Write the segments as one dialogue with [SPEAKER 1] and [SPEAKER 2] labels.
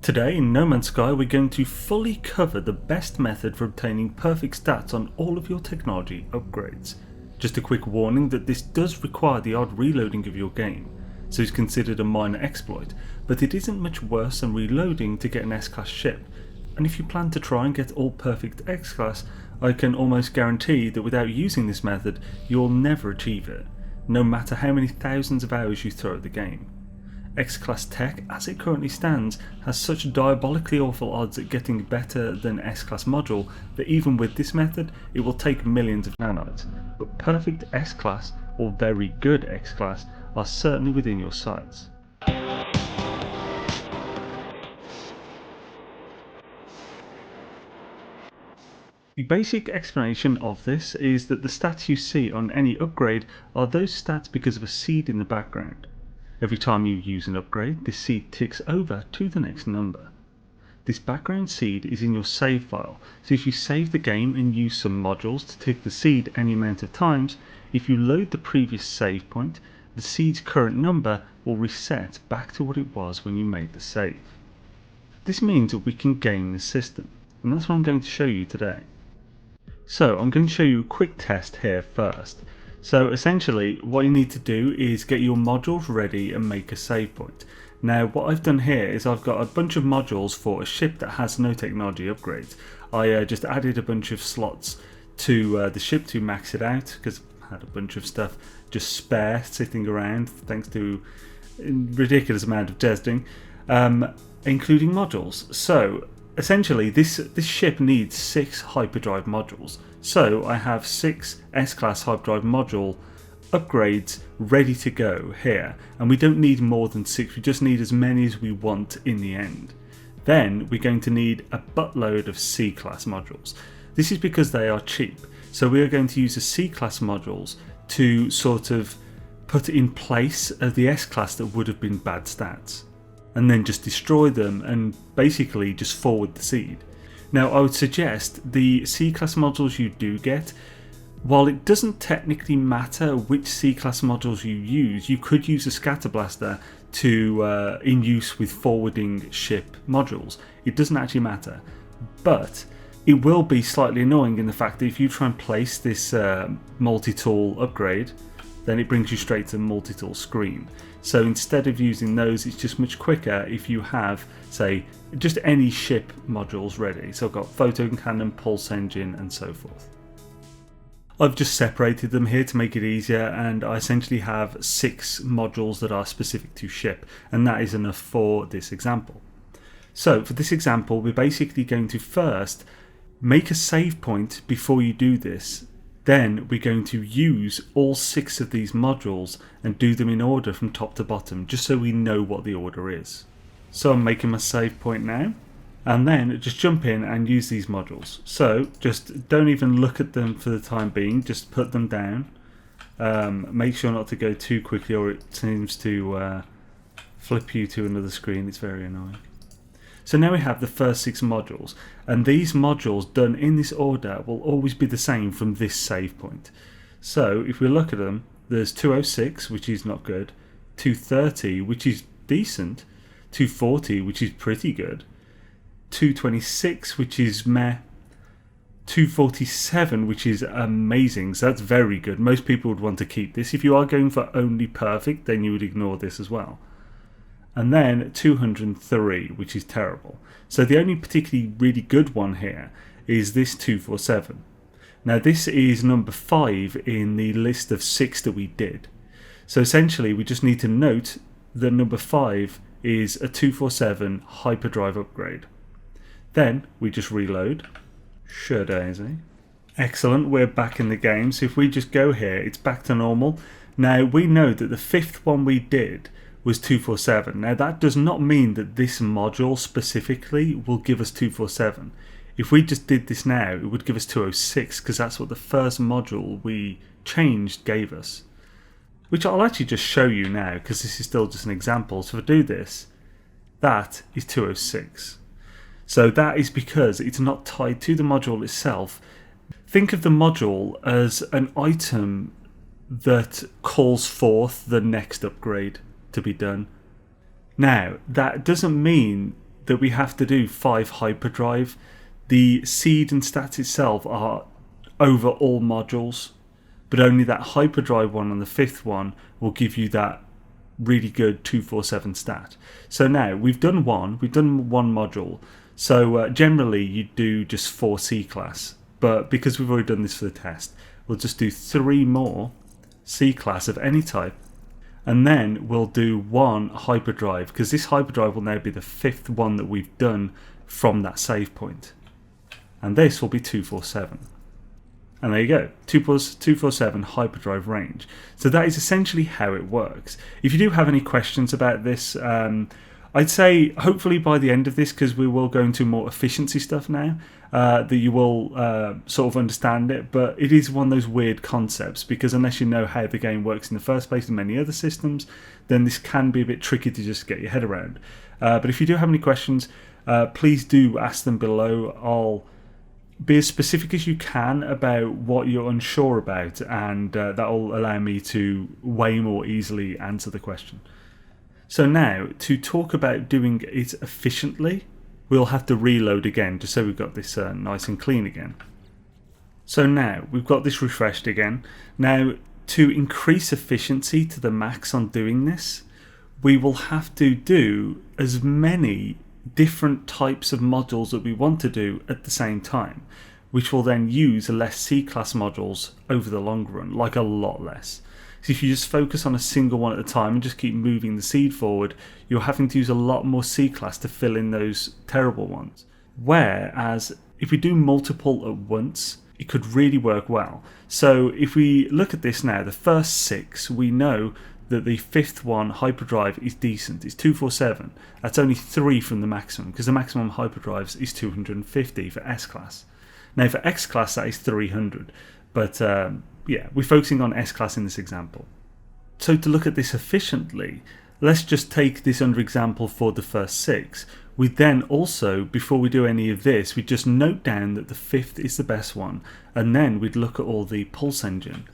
[SPEAKER 1] Today in No Man's Sky we're going to fully cover the best method for obtaining perfect stats on all of your technology upgrades. Just a quick warning that this does require the odd reloading of your game, so it's considered a minor exploit, but it isn't much worse than reloading to get an S-Class ship, and if you plan to try and get all perfect X-Class, I can almost guarantee that without using this method you'll never achieve it, no matter how many thousands of hours you throw at the game. X-Class tech, as it currently stands, has such diabolically awful odds at getting better than S-Class module that even with this method it will take millions of nanites, but perfect S-Class or very good X-Class are certainly within your sights. The basic explanation of this is that the stats you see on any upgrade are those stats because of a seed in the background. Every time you use an upgrade, this seed ticks over to the next number. This background seed is in your save file, so if you save the game and use some modules to tick the seed any amount of times, if you load the previous save point, the seed's current number will reset back to what it was when you made the save. This means that we can game the system, and that's what I'm going to show you today. So I'm going to show you a quick test here first. So essentially what you need to do is get your modules ready and make a save point. Now what I've done here is I've got a bunch of modules for a ship that has no technology upgrades. I just added a bunch of slots to the ship to max it out because I had a bunch of stuff just spare sitting around thanks to a ridiculous amount of testing, including modules. So essentially this ship needs 6 hyperdrive modules. So I have 6 S-Class hyperdrive module upgrades ready to go here, and we don't need more than 6, we just need as many as we want in the end. Then we're going to need a buttload of C-Class modules. This is because they are cheap, so we are going to use the C-Class modules to sort of put in place of the S-Class that would have been bad stats, and then just destroy them and basically just forward the seed. Now I would suggest the C-Class modules you do get, while it doesn't technically matter which C-Class modules you use, you could use a scatter blaster to in use with forwarding ship modules. It doesn't actually matter, but it will be slightly annoying in the fact that if you try and place this multi-tool upgrade, then it brings you straight to the multi-tool screen. So instead of using those, it's just much quicker if you have, say, just any ship modules ready. So I've got photon cannon, pulse engine, and so forth. I've just separated them here to make it easier, and I essentially have 6 modules that are specific to ship, and that is enough for this example. So for this example, we're basically going to first make a save point before you do this. Then we're going to use all 6 of these modules and do them in order from top to bottom, just so we know what the order is. So I'm making my save point now, and then just jump in and use these modules. So just don't even look at them for the time being, just put them down. Make sure not to go too quickly or it seems to flip you to another screen. It's very annoying. So now we have the first 6 modules, and these modules done in this order will always be the same from this save point. So if we look at them, there's 206, which is not good, 230, which is decent, 240, which is pretty good, 226, which is meh, 247, which is amazing, so that's very good. Most people would want to keep this. If you are going for only perfect, then you would ignore this as well. And then 203, which is terrible. So the only particularly really good one here is this 247. Now this is number 5 in the list of 6 that we did. So essentially we just need to note that number 5 is a 247 hyperdrive upgrade. Then we just reload. Sure daisy. Excellent, we're back in the game. So if we just go here, it's back to normal. Now we know that the 5th one we did was 247. Now that does not mean that this module specifically will give us 247. If we just did this now, it would give us 206 because that's what the first module we changed gave us. Which I'll actually just show you now because this is still just an example. So if I do this, that is 206. So that is because it's not tied to the module itself. Think of the module as an item that calls forth the next upgrade to be done. Now, that doesn't mean that we have to do 5 hyperdrive. The seed and stats itself are over all modules, but only that hyperdrive one on the 5th one will give you that really good 247 stat. So now we've done one module. So generally you do just 4 C-class, but because we've already done this for the test, we'll just do 3 more C-class of any type, and then we'll do 1 hyperdrive, because this hyperdrive will now be the 5th one that we've done from that save point, and this will be 247. And there you go, 247 hyperdrive range. So that is essentially how it works. If you do have any questions about this, I'd say hopefully by the end of this, because we will go into more efficiency stuff now, that you will sort of understand it. But it is one of those weird concepts, because unless you know how the game works in the first place in many other systems, then this can be a bit tricky to just get your head around. But if you do have any questions, please do ask them below. I'll be as specific as you can about what you're unsure about, and that will allow me to way more easily answer the question. So now, to talk about doing it efficiently, we'll have to reload again, just so we've got this nice and clean again. So now, we've got this refreshed again. Now, to increase efficiency to the max on doing this, we will have to do as many different types of modules that we want to do at the same time, which will then use less C-class modules over the long run, like a lot less. So if you just focus on a single one at a time and just keep moving the seed forward, you're having to use a lot more C-class to fill in those terrible ones. Whereas if we do multiple at once, it could really work well. So if we look at this now, the first 6, we know that the 5th one, hyperdrive, is decent. It's 247. That's only 3 from the maximum, because the maximum hyperdrives is 250 for S-class. Now for X-class that is 300, but yeah, we're focusing on S-class in this example. So to look at this efficiently, let's just take this under example for the first 6. We then also, before we do any of this, we just note down that the 5th is the best one, and then we'd look at all the pulse engine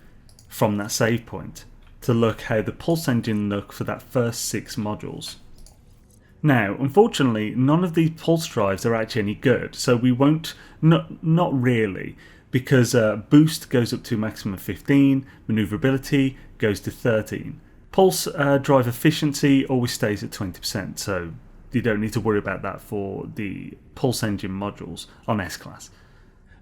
[SPEAKER 1] from that save point to look how the pulse engine look for that first 6 modules. Now, unfortunately, none of these pulse drives are actually any good, so we won't, not really, because boost goes up to maximum of 15, maneuverability goes to 13. Pulse drive efficiency always stays at 20%, so you don't need to worry about that for the pulse engine modules on S-class.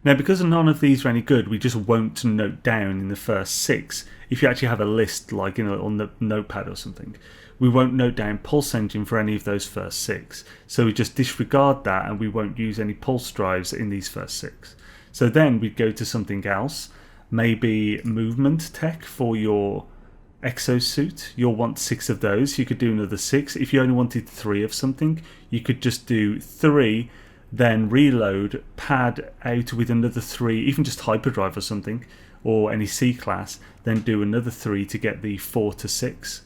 [SPEAKER 1] Now, because none of these are any good, we just won't note down in the first 6. If you actually have a list, like in a little notepad or something, we won't note down pulse engine for any of those first 6. So we just disregard that, and we won't use any pulse drives in these first 6. So then we'd go to something else, maybe movement tech for your exosuit. You'll want 6 of those. You could do another 6. If you only wanted 3 of something, you could just do 3, then reload, pad out with another 3, even just hyperdrive or something, or any C-class, then do another 3 to get the 4 to 6,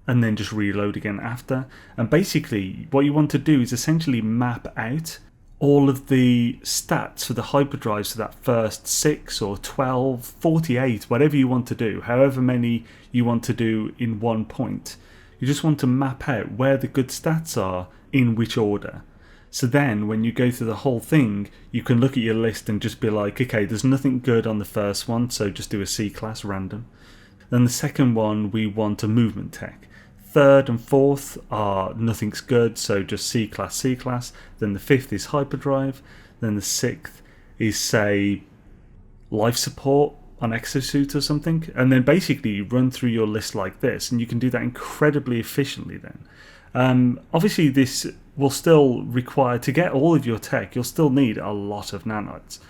[SPEAKER 1] and then just reload again after. And basically what you want to do is essentially map out all of the stats for the hyperdrives for that first 6 or 12, 48, whatever you want to do, however many you want to do in one point. You just want to map out where the good stats are in which order. So then when you go through the whole thing, you can look at your list and just be like, okay, there's nothing good on the first one, so just do a C-class random. Then the second one, we want a movement tech. 3rd and 4th are nothing's good, so just C-class, C-class. Then the 5th is hyperdrive. Then the 6th is, say, life support on exosuit or something. And then basically you run through your list like this, and you can do that incredibly efficiently then. Obviously this will still require, to get all of your tech, you'll still need a lot of nanites.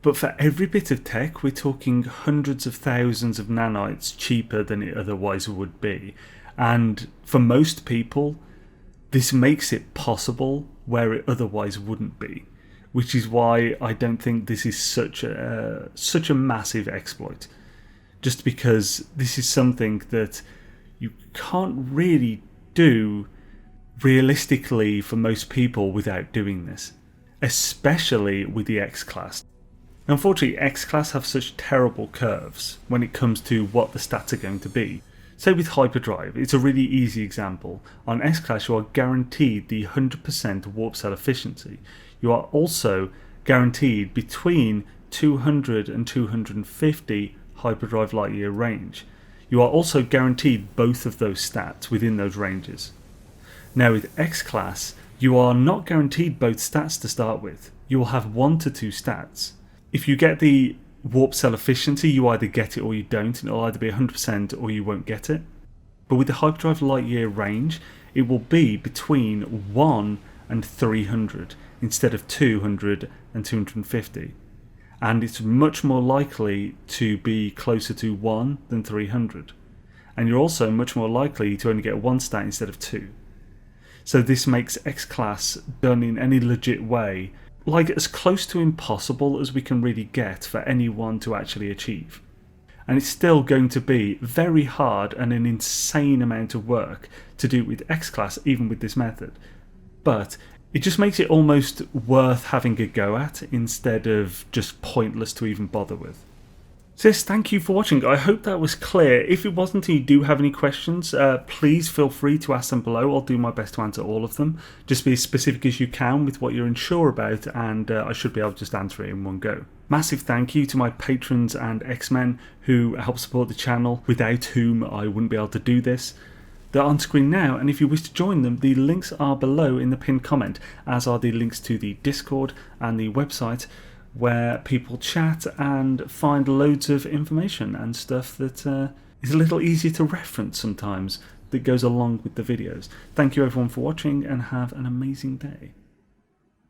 [SPEAKER 1] But for every bit of tech, we're talking hundreds of thousands of nanites cheaper than it otherwise would be. And for most people, this makes it possible where it otherwise wouldn't be, which is why I don't think this is such a massive exploit. Just because this is something that you can't really do realistically for most people without doing this, especially with the X-class. Unfortunately, X-class have such terrible curves when it comes to what the stats are going to be. Say with hyperdrive, it's a really easy example. On XClass you are guaranteed the 100% warp cell efficiency. You are also guaranteed between 200 and 250 hyperdrive light year range. You are also guaranteed both of those stats within those ranges. Now with XClass, you are not guaranteed both stats to start with. You will have 1 to 2 stats. If you get the warp cell efficiency, you either get it or you don't, and it'll either be 100% or you won't get it. But with the hyperdrive light year range, it will be between 1 and 300 instead of 200 and 250. And it's much more likely to be closer to 1 than 300. And you're also much more likely to only get 1 stat instead of 2. So this makes XClass, done in any legit way, like as close to impossible as we can really get for anyone to actually achieve. And it's still going to be very hard and an insane amount of work to do with XClass, even with this method. But it just makes it almost worth having a go at instead of just pointless to even bother with. So yes, thank you for watching. I hope that was clear. If it wasn't and you do have any questions, please feel free to ask them below. I'll do my best to answer all of them. Just be as specific as you can with what you're unsure about, and I should be able to just answer it in one go. Massive thank you to my patrons and X-Men who help support the channel, without whom I wouldn't be able to do this. They're on screen now, and if you wish to join them, the links are below in the pinned comment, as are the links to the Discord and the website, where people chat and find loads of information and stuff that is a little easier to reference sometimes, that goes along with the videos. Thank you everyone for watching, and have an amazing day.